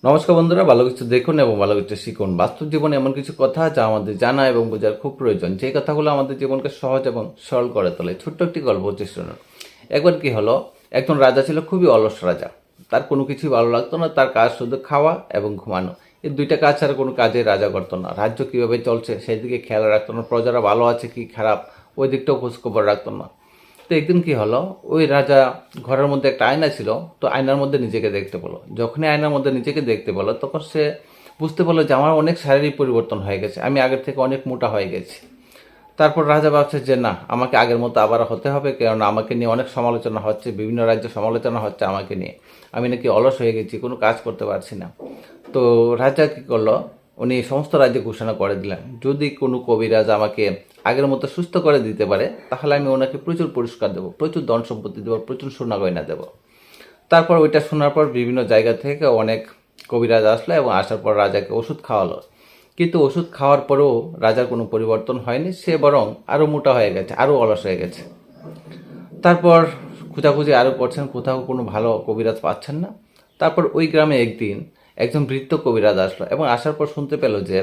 নমস্কার বন্ধুরা, ভালো কিছু দেখুন এবং ভালো কিছু শিখুন। বাস্তব জীবনে এমন কিছু কথা যা আমাদের জানা এবং বোঝার খুব প্রয়োজন, যে কথাগুলো আমাদের জীবনকে সহজ এবং সরল করে তোলে। ছোট্ট একটি গল্প হচ্ছে, শুনুন। একবার কি হলো, একজন রাজা ছিল, খুবই অলস রাজা। তার কোনো কিছুই ভালো লাগতো না, তার কাজ শুধু খাওয়া এবং ঘুমানো। এই দুইটা কাজ ছাড়া কোনো কাজে রাজা করতো না। রাজ্য কিভাবে চলছে সেই দিকে খেয়াল রাখতো না, প্রজারা ভালো আছে কি খারাপ ওই দিকটাও খোঁজখবর রাখতো না। তো একদিন কি হলো, ওই রাজা ঘরের মধ্যে একটা আয়না ছিল, তো আয়নার মধ্যে নিজেকে দেখতে পেলো। যখনই আয়নার মধ্যে নিজেকে দেখতে পেলো, তখন সে বুঝতে পারলো যে আমার অনেক শারীরিক পরিবর্তন হয়ে গেছে, আমি আগের থেকে অনেক মোটা হয়ে গেছি। তারপর রাজা ভাবছে যে না, আমাকে আগের মতো আবার হতে হবে, কারণ আমাকে নিয়ে অনেক সমালোচনা হচ্ছে, বিভিন্ন রাজ্যে সমালোচনা হচ্ছে আমাকে নিয়ে। আমি নাকি অলস হয়ে গেছি, কোনো কাজ করতে পারছি না। তো রাজা কী করলো, উনি সমস্ত রাজ্যে ঘোষণা করে দিলেন, যদি কোনো কবিরাজ আমাকে আগের মতো সুস্থ করে দিতে পারে, তাহলে আমি ওনাকে প্রচুর পুরস্কার দেবো, প্রচুর ধন সম্পত্তি দেবো, প্রচুর সোনা গয়না দেবো। তারপর ওইটা শোনার পর বিভিন্ন জায়গা থেকে অনেক কবিরাজ আসলো এবং আসার পর রাজাকে ওষুধ খাওয়ালো। কিন্তু ওষুধ খাওয়ার পরেও রাজার কোনো পরিবর্তন হয়নি, সে বরং আরও মোটা হয়ে গেছে, আরও অলস হয়ে গেছে। তারপর খোঁজাখুঁজি আরও করছেন, কোথাও কোনো ভালো কবিরাজ পাচ্ছেন না। তারপর ওই গ্রামে একদিন একজন বৃদ্ধ কবিরাজ আসলো এবং আসার পর শুনতে পেল যে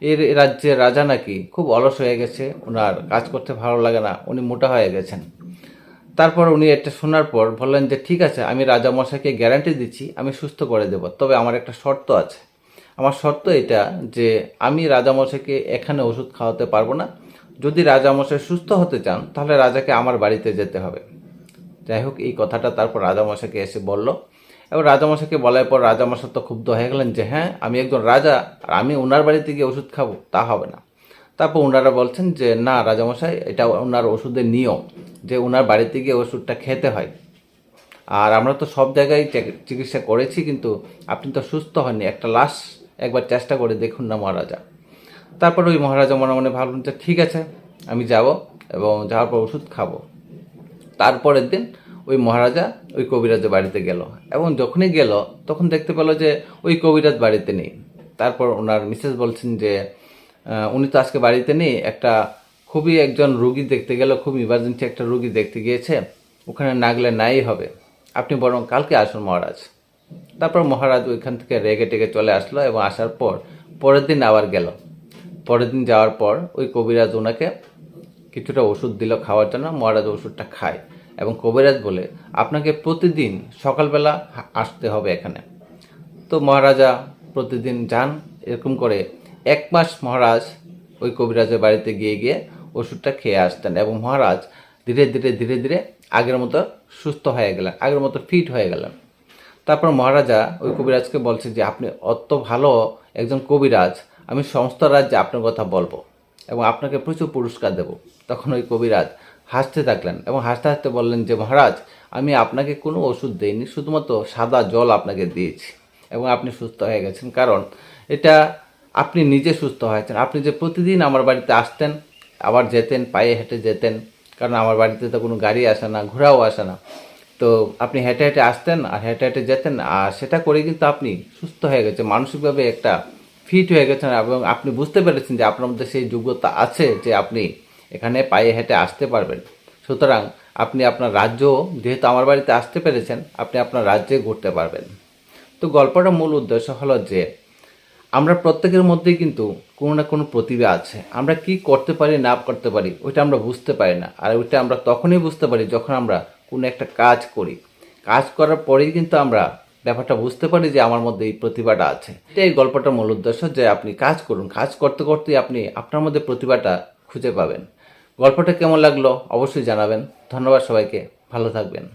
এর রাজ্যের রাজা নাকি খুব অলস হয়ে গেছে, ওনার কাজ করতে ভালো লাগে না, উনি মোটা হয়ে গেছেন। তারপর উনি এটা শোনার পর বললেন যে ঠিক আছে, আমি রাজামশাইকে গ্যারান্টি দিচ্ছি আমি সুস্থ করে দেব, তবে আমার একটা শর্ত আছে। আমার শর্ত এটা যে আমি রাজামশাইকে এখানে ওষুধ খাওয়াতে পারবো না। যদি রাজামশাই সুস্থ হতে চান তাহলে রাজাকে আমার বাড়িতে যেতে হবে। যাই হোক, এই কথাটা তারপর রাজামশাইকে এসে বলল এবং রাজামশাইকে বলার পর রাজামশাই তো ক্ষুব্ধ হয়ে গেলেন যে হ্যাঁ, আমি একজন রাজা আর আমি ওনার বাড়িতে গিয়ে ওষুধ খাবো, তা হবে না। তারপর ওনারা বলছেন যে না রাজামশাই, এটা ওনার ওষুধের নিয়ম যে ওনার বাড়িতে গিয়ে ওষুধটা খেতে হয়। আর আমরা তো সব জায়গায় চিকিৎসা করেছি, কিন্তু আপনি তো সুস্থ হননি, একটা লাস্ট একবার চেষ্টা করে দেখুন না মহারাজা। তারপর ওই মহারাজা মনে মনে ভাবলেন যে ঠিক আছে, আমি যাব এবং যাওয়ার পর ওষুধ খাবো। তারপরের দিন ওই মহারাজা ওই কবিরাজের বাড়িতে গেল এবং যখনই গেল তখন দেখতে পেল যে ওই কবিরাজ বাড়িতে নেই। তারপর ওনার মিসেস বলছেন যে উনি তো আজকে বাড়িতে নেই, একটা খুবই একজন রুগী দেখতে গেল, খুব ইমার্জেন্সি একটা রুগী দেখতে গিয়েছে, ওখানে না গেলে নাই হবে, আপনি বরং কালকে আসুন মহারাজ। তারপর মহারাজ ওইখান থেকে রেগে টেগে চলে আসলো এবং আসার পর পরের দিন আবার গেল। পরের দিন যাওয়ার পর ওই কবিরাজ ওনাকে কিছুটা ওষুধ দিল খাওয়ার জন্য। মহারাজ ওষুধটা খায় এবং কবিরাজ বলে আপনাকে প্রতিদিন সকালবেলা আসতে হবে এখানে। তো মহারাজা প্রতিদিন যান, এরকম করে 1 মাস মহারাজ ওই কবিরাজের বাড়িতে গিয়ে গিয়ে ওষুধটা খেয়ে আসতেন এবং মহারাজ ধীরে ধীরে ধীরে ধীরে আগের মতো সুস্থ হয়ে গেলেন, আগের মতো ফিট হয়ে গেলেন। তারপর মহারাজা ওই কবিরাজকে বলছে যে আপনি অত ভালো একজন কবিরাজ, আমি সমস্ত রাজ্যে আপনার কথা বলবো এবং আপনাকে প্রচুর পুরস্কার দেব। তখন ওই কবিরাজ হাসতে থাকলেন এবং হাসতে হাসতে বললেন যে মহারাজ, আমি আপনাকে কোনো ওষুধ দেইনি, শুধুমাত্র সাদা জল আপনাকে দিয়েছি এবং আপনি সুস্থ হয়ে গেছেন, কারণ এটা আপনি নিজে সুস্থ হয়েছেন। আপনি যে প্রতিদিন আমার বাড়িতে আসতেন, আবার যেতেন, পায়ে হেঁটে যেতেন, কারণ আমার বাড়িতে তো কোনো গাড়ি আসে না, ঘোড়াও আসে না। তো আপনি হেঁটে হেঁটে আসতেন আর হেঁটে হেঁটে যেতেন, আর সেটা করে কিন্তু আপনি সুস্থ হয়ে গেছেন, মানসিকভাবে একটা ফিট হয়ে গেছেন এবং আপনি বুঝতে পেরেছেন যে আপনার মধ্যে সেই যোগ্যতা আছে যে আপনি এখানে পায়ে হেঁটে আসতে পারবেন। সুতরাং আপনি আপনার রাজ্য, যেহেতু আমার বাড়িতে আসতে পেরেছেন, আপনি আপনার রাজ্যে ঘুরতে পারবেন। তো গল্পটার মূল উদ্দেশ্য হলো যে আমরা প্রত্যেকের মধ্যেই কিন্তু কোনো না কোনো প্রতিভা আছে। আমরা কি করতে পারি না করতে পারি ওইটা আমরা বুঝতে পারি না, আর ওইটা আমরা তখনই বুঝতে পারি যখন আমরা কোনো একটা কাজ করি। কাজ করার পরেই কিন্তু আমরা ব্যাপারটা বুঝতে পারি যে আমার মধ্যে এই প্রতিভাটা আছে। এটা এই গল্পটার মূল উদ্দেশ্য যে আপনি কাজ করুন, কাজ করতে করতেই আপনি আপনার মধ্যে প্রতিভাটা খুঁজে পাবেন। গল্পটা কেমন লাগলো অবশ্যই জানাবেন। ধন্যবাদ সবাইকে, ভালো থাকবেন।